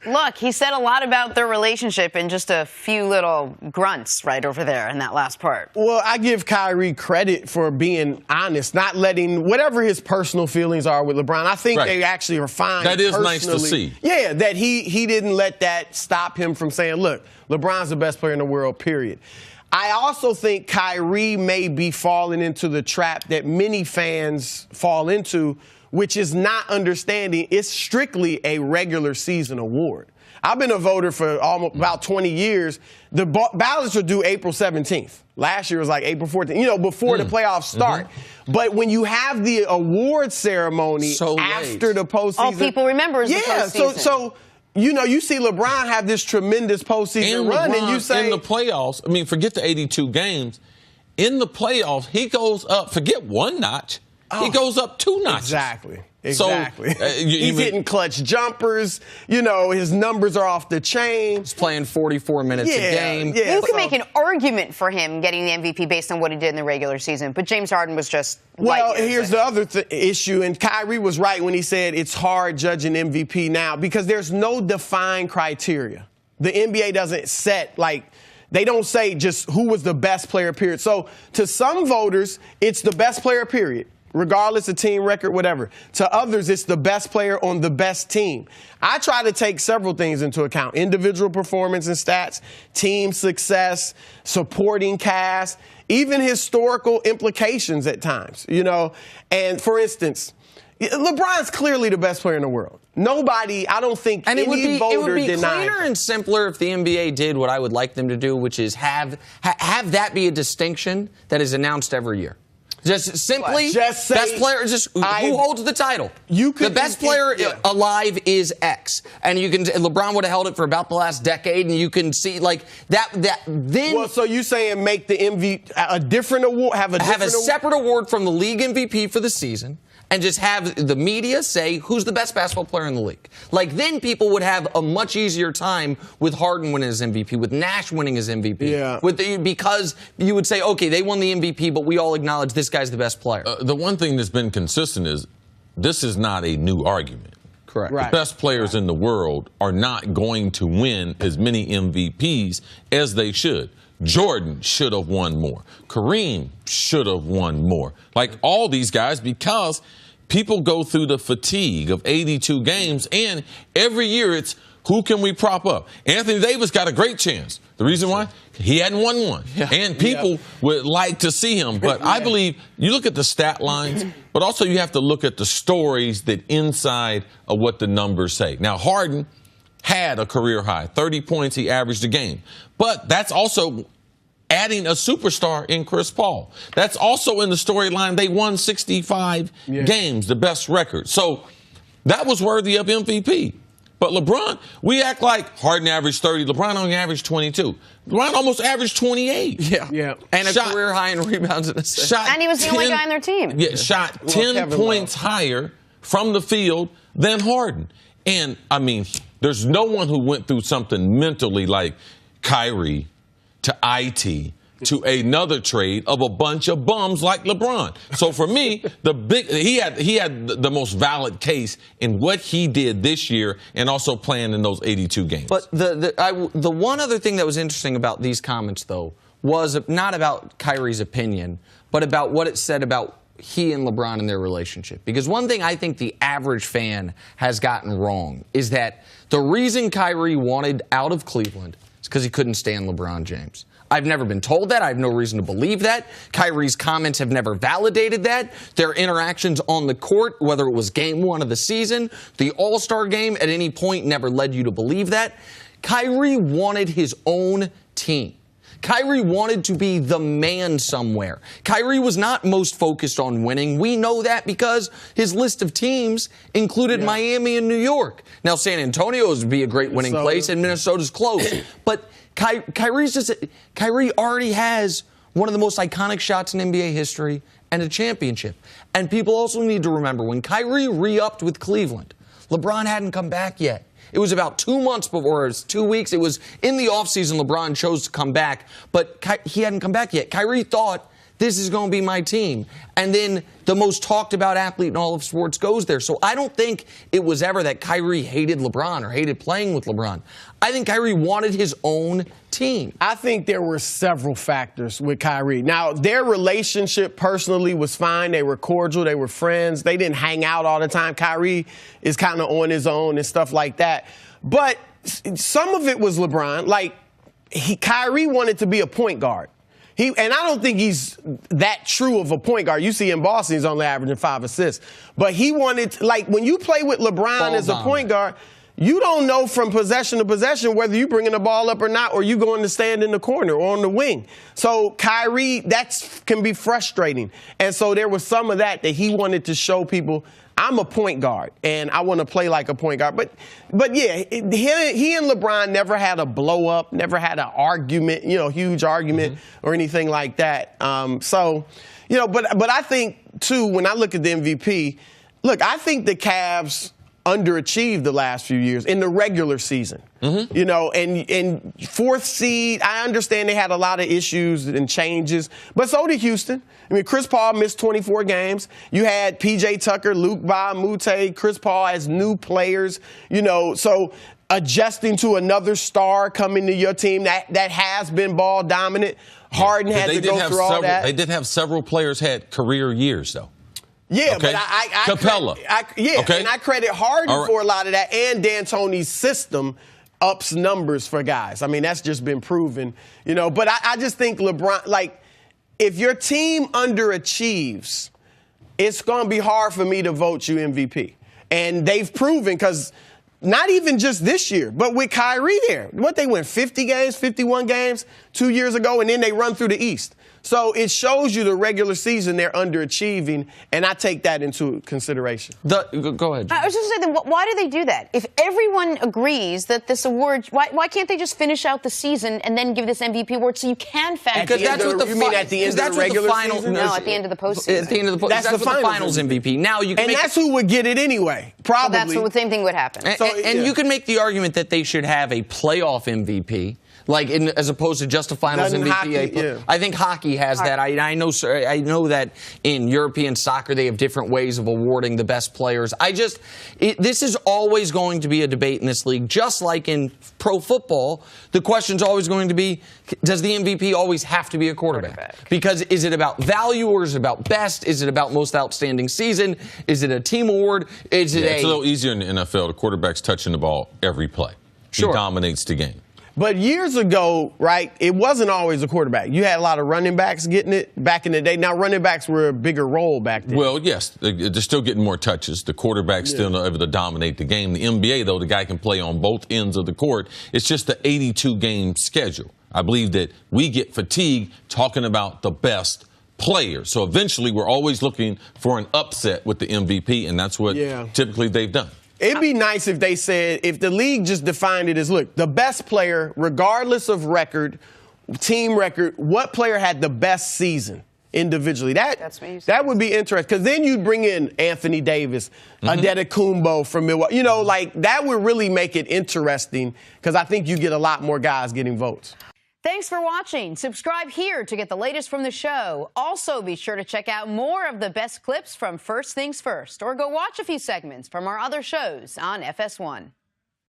Look, he said a lot about their relationship in just a few little grunts right over there in that last part. Well, I give Kyrie credit for being honest, not letting whatever his personal feelings are with LeBron. I think they actually are fine. That is nice to see. Yeah, that he didn't let that stop him from saying, look, LeBron's the best player in the world, period. I also think Kyrie may be falling into the trap that many fans fall into, which is not understanding it's strictly a regular season award. I've been a voter for almost about 20 years. The ballots are due April 17th. Last year was like April 14th, before the playoffs start. But when you have the award ceremony after the postseason. All people remember is the postseason. So you see LeBron have this tremendous postseason run, and you say in the playoffs, I mean, forget the 82 games. In the playoffs, he goes up, forget one notch. He goes up two notches. Exactly. So, he's hitting clutch jumpers. His numbers are off the chain. He's playing 44 minutes a game. Yeah, you can make an argument for him getting the MVP based on what he did in the regular season, but James Harden was just here's the other issue, and Kyrie was right when he said it's hard judging MVP now because there's no defined criteria. The NBA doesn't set, they don't say just who was the best player, period. So to some voters, it's the best player, period, regardless of team record, whatever. To others, it's the best player on the best team. I try to take several things into account: individual performance and stats, team success, supporting cast, even historical implications at times, And for instance, LeBron's clearly the best player in the world. Nobody, I don't think any voter denied. It would be cleaner and simpler if the NBA did what I would like them to do, which is have that be a distinction that is announced every year. Just simply, just say, best player, who holds the title. The best player alive is X. And LeBron would have held it for about the last decade, and you can see, then. Well, so you saying make the MVP a different award, have a separate award from the league MVP for the season, and just have the media say who's the best basketball player in the league. Then people would have a much easier time with Harden winning his MVP, with Nash winning his MVP. Yeah. Because you would say, okay, they won the MVP, but we all acknowledge this guy's the best player. The one thing that's been consistent is this is not a new argument. Correct. The best players in the world are not going to win as many MVPs as they should. Jordan should have won more. Kareem should have won more. All these guys, because people go through the fatigue of 82 games, and every year it's who can we prop up? Anthony Davis got a great chance. The reason why? He hadn't won one. Yeah. And people would like to see him. But I believe you look at the stat lines, but also you have to look at the stories that inside of what the numbers say. Now, Harden had a career high, 30 points he averaged a game. But that's also adding a superstar in Chris Paul. That's also in the storyline. They won 65 games, the best record. So that was worthy of MVP. But LeBron, we act like Harden averaged 30. LeBron only averaged 22. LeBron almost averaged 28. Yeah. And a career high in rebounds and assists. And he was the only guy on their team. Yeah, shot 10 points higher from the field than Harden. And, I mean, there's no one who went through something mentally like Kyrie to IT to another trade of a bunch of bums like LeBron. So for me, he had the most valid case in what he did this year and also playing in those 82 games. But the one other thing that was interesting about these comments, though, was not about Kyrie's opinion, but about what it said about he and LeBron and their relationship. Because one thing I think the average fan has gotten wrong is that the reason Kyrie wanted out of Cleveland is because he couldn't stand LeBron James. I've never been told that. I have no reason to believe that. Kyrie's comments have never validated that. Their interactions on the court, whether it was game one of the season, the All-Star game, at any point never led you to believe that. Kyrie wanted his own team. Kyrie wanted to be the man somewhere. Kyrie was not most focused on winning. We know that because his list of teams included Miami and New York. Now, San Antonio would be a great winning place, and Minnesota's close. But Kyrie already has one of the most iconic shots in NBA history and a championship. And people also need to remember, when Kyrie re-upped with Cleveland, LeBron hadn't come back yet. It was about 2 months before, it was 2 weeks. It was in the offseason LeBron chose to come back, but he hadn't come back yet. Kyrie thought this is going to be my team. And then the most talked about athlete in all of sports goes there. So I don't think it was ever that Kyrie hated LeBron or hated playing with LeBron. I think Kyrie wanted his own team. I think there were several factors with Kyrie. Now, their relationship personally was fine. They were cordial. They were friends. They didn't hang out all the time. Kyrie is kind of on his own and stuff like that. But some of it was LeBron. Like, Kyrie wanted to be a point guard. And I don't think he's that true of a point guard. You see in Boston, he's only averaging 5 assists. But he wanted, like, when you play with LeBron as a point guard, you don't know from possession to possession whether you're bringing the ball up or not, or you going to stand in the corner or on the wing. So Kyrie, that can be frustrating. And so there was some of that he wanted to show people, I'm a point guard, and I want to play like a point guard. But yeah, he and LeBron never had a blow up, never had an argument, huge argument or anything like that. But I think, too, when I look at the MVP, I think the Cavs underachieved the last few years in the regular season. And fourth seed, I understand they had a lot of issues and changes, but so did Houston. I mean, Chris Paul missed 24 games. You had P.J. Tucker, Luke Mute, Chris Paul as new players, so adjusting to another star coming to your team that has been ball dominant. Harden had to go through all that. They did have several players had career years, though. Yeah, okay. But I Capella. And I credit Harden for a lot of that, and D'Antoni's system ups numbers for guys. I mean, that's just been proven, But I just think LeBron, if your team underachieves, it's going to be hard for me to vote you MVP. And they've proven, because not even just this year, but with Kyrie there. They win 50 games, 51 games 2 years ago, and then they run through the East. So it shows you the regular season they're underachieving, and I take that into consideration. Go ahead, Jenna. I was just saying, why do they do that? If everyone agrees that this award, why can't they just finish out the season and then give this MVP award so you can factor? Because that's what the you mean at the end of the regular season? No, at the end of the postseason. At the end of the that's the finals MVP. Now you can and that's who would get it anyway. Probably. That's the same thing would happen. And you can make the argument that they should have a playoff MVP. As opposed to just a finals MVP. Hockey, I think hockey has that. I know that in European soccer they have different ways of awarding the best players. This is always going to be a debate in this league, just like in pro football. The question's always going to be, does the MVP always have to be a quarterback? Because is it about value or is it about best? Is it about most outstanding season? Is it a team award? It's a little easier in the NFL. The quarterback's touching the ball every play. He dominates the game. But years ago, right, it wasn't always a quarterback. You had a lot of running backs getting it back in the day. Now, running backs were a bigger role back then. Well, yes, they're still getting more touches. The quarterback's still not able to dominate the game. The NBA, though, the guy can play on both ends of the court. It's just the 82-game schedule. I believe that we get fatigued talking about the best players. So eventually, we're always looking for an upset with the MVP, and that's what typically they've done. It'd be nice if they said, if the league just defined it as, look, the best player, regardless of record, team record, what player had the best season individually? That would be interesting, because then you'd bring in Anthony Davis, Adetokounmpo from Milwaukee. That would really make it interesting, because I think you get a lot more guys getting votes. Thanks for watching. Subscribe here to get the latest from the show. Also, be sure to check out more of the best clips from First Things First, or go watch a few segments from our other shows on FS1.